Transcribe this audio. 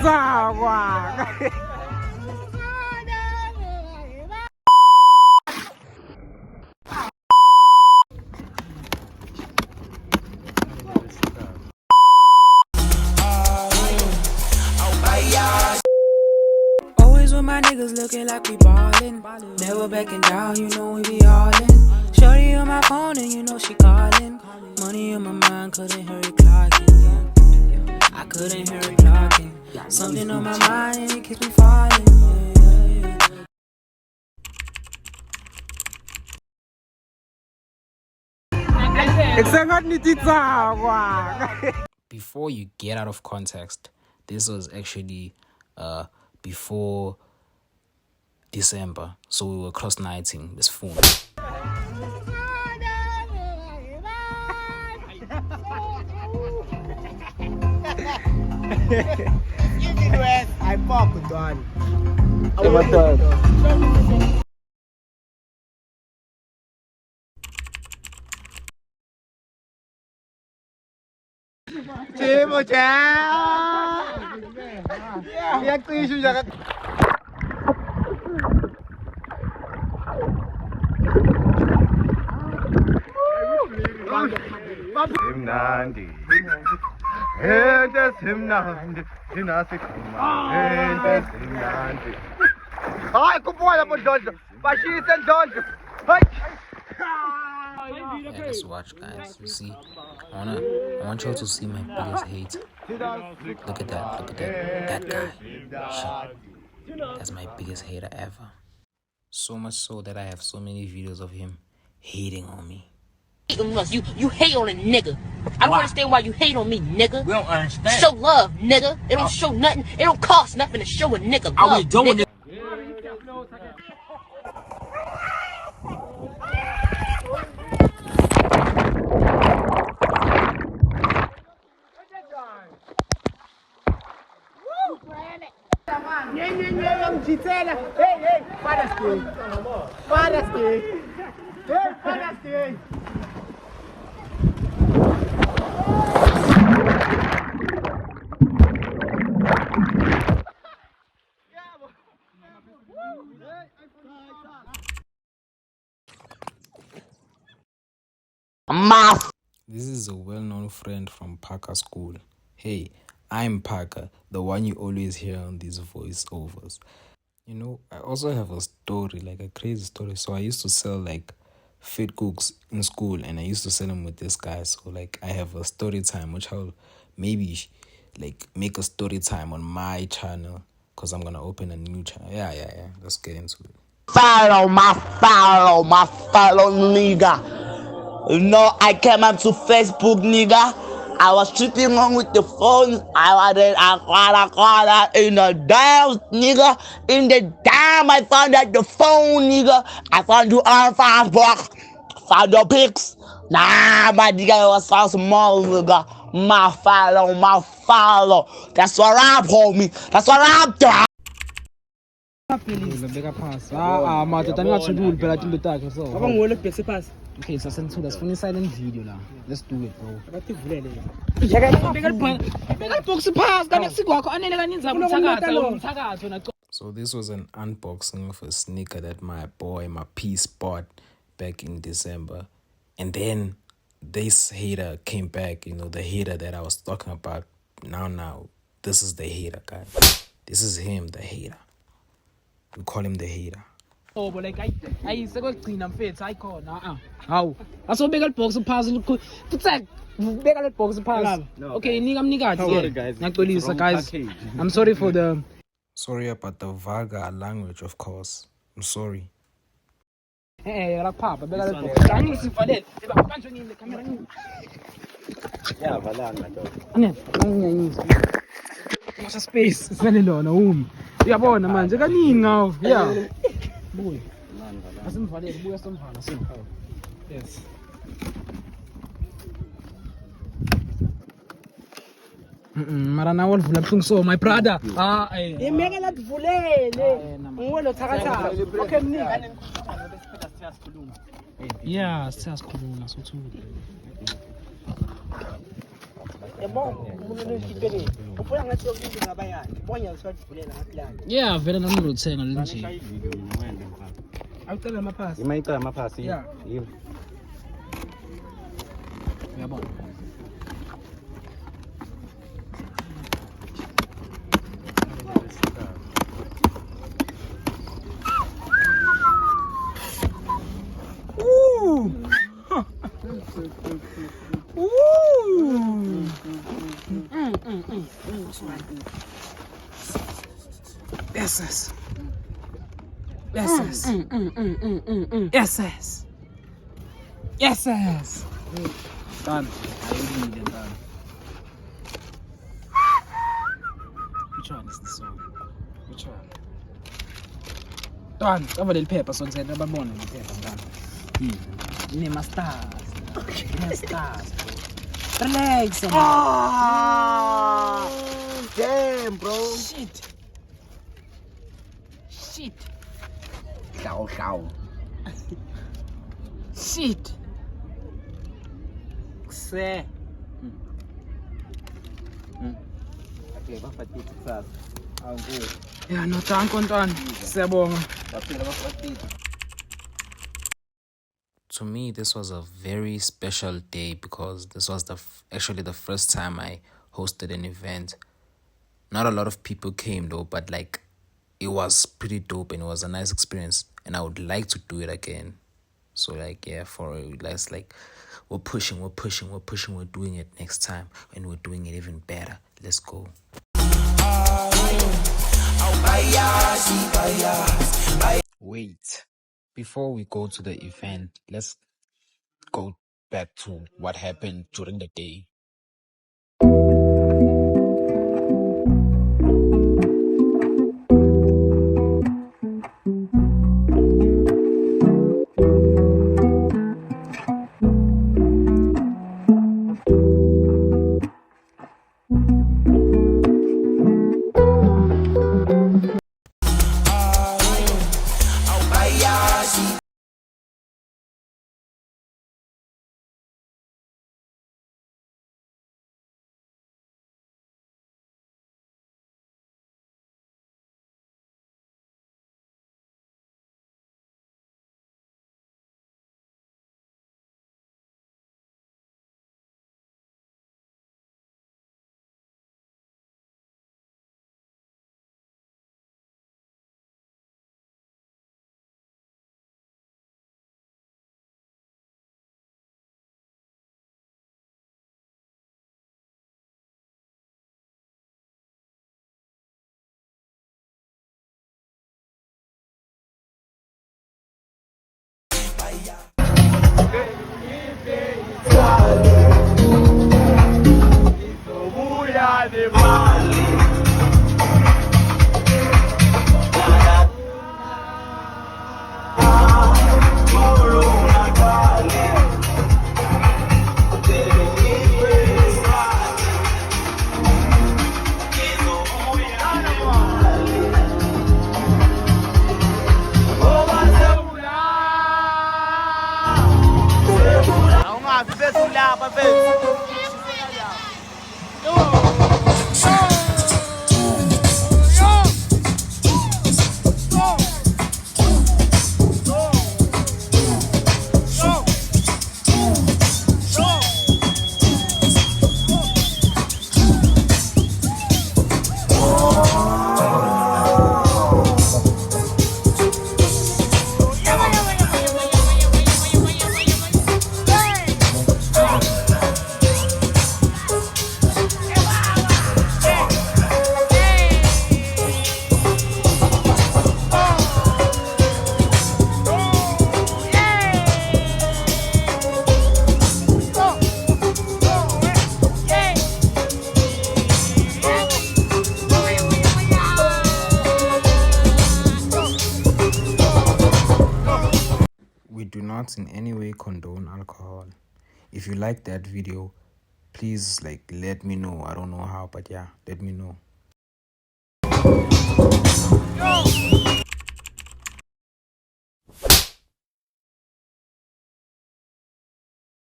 Always with my niggas looking like we ballin'. Never backing down, you know we be all in. Shorty on my phone and you know she callin'. Money in my mind, couldn't hear it clocking. I couldn't hear it clocking. Something on my mind, it keeps me falling. Before you get out of context, this was actually before December, so we were cross-nighting this phone. I fuck with one. Timo Chan! Jak to już jak... Simnandi. Ente Simnandi. Dinasik Ente Simnandi. Ai, kupola mo Donjo. Fashitan Donjo. Yeah, let's watch, guys. You see, I want y'all to see my biggest hate. Look at that, that guy. Shit. That's my biggest hater ever. So much so that I have so many videos of him hating on me. You hate on a nigga. I don't understand why you hate on me, nigga. We don't understand. Show love, nigga. It don't show nothing. It don't cost nothing to show a nigga love. Are we doing nigga. it? Hey, para stay. This is a well-known friend from Parker School. Hey, I'm Parker, the one you always hear on these voiceovers. You know, I also have a story, like a crazy story. So I used to sell like fit cooks in school, and I used to sell them with this guy. So like I have a story time, which I'll maybe like make a story time on my channel, because I'm gonna open a new channel. Yeah. Let's get into it. Follow my nigga. You know, I came up to Facebook, nigga. I was sitting on with the phone. I got in the damn, nigga. In the damn, I found out the phone, nigga. I found you on Facebook. Found your pics. Nah, my nigga was so small, nigga. My follow. That's what I'm, homie. That's what I'm doing. Okay, so let's finish silent video now. Let's do it, bro. So this was an unboxing of a sneaker that my boy, my piece, bought back in December. And then this hater came back, you know, the hater that I was talking about. Now, this is the hater, guys. This is him, the hater. We call him the hater. Oh, but like I said, clean and fit. I call now. How? I saw big box of pass. It's like big box of pass. Okay, nigga. Guys, I'm sorry for the. Sorry about the vulgar language, of course. I'm sorry. Hey, like Papa, big box. I need to for that. Yeah, What's a space? It's very low, no room. Yeah, boy, man. Just got now. Yeah. Boy. Asim for that. Boy, some fun. Asim. Yes. Marana wal vula tung so my brother. E mega la vulele. Ngolo thakatha. Okay mni. Yeah, siyasikhuluma so too. Yeah, vele nami ngilothenga linje. Awucela amaphasi. Imayicela amaphasi. Yeah. Yiwo. Uyabona. Yes, yes. Yes, yes. Yes, yes. Yes, yes. Done. I really need it done. Which one is this one? Which one? Done. Cover the paper so inside the bone the paper done. Name a stars. Name stars. Relax. Damn, bro. Shit. Shit. Xiao. Shit. Se. Okay, bafatiti sasa. Awukuyo. Yeah, no thank Ntwana. Siyabonga. Baphila bafatiti. To me, this was a very special day because this was actually the first time I hosted an event. Not a lot of people came though, but like it was pretty dope and it was a nice experience and I would like to do it again. So like yeah, let's like we're pushing, we're doing it next time and we're doing it even better. Let's go. Wait, before we go to the event, let's go back to what happened during the day. We do not in any way condone alcohol. If you like that video, please like let me know. I don't know how, but yeah, let me know.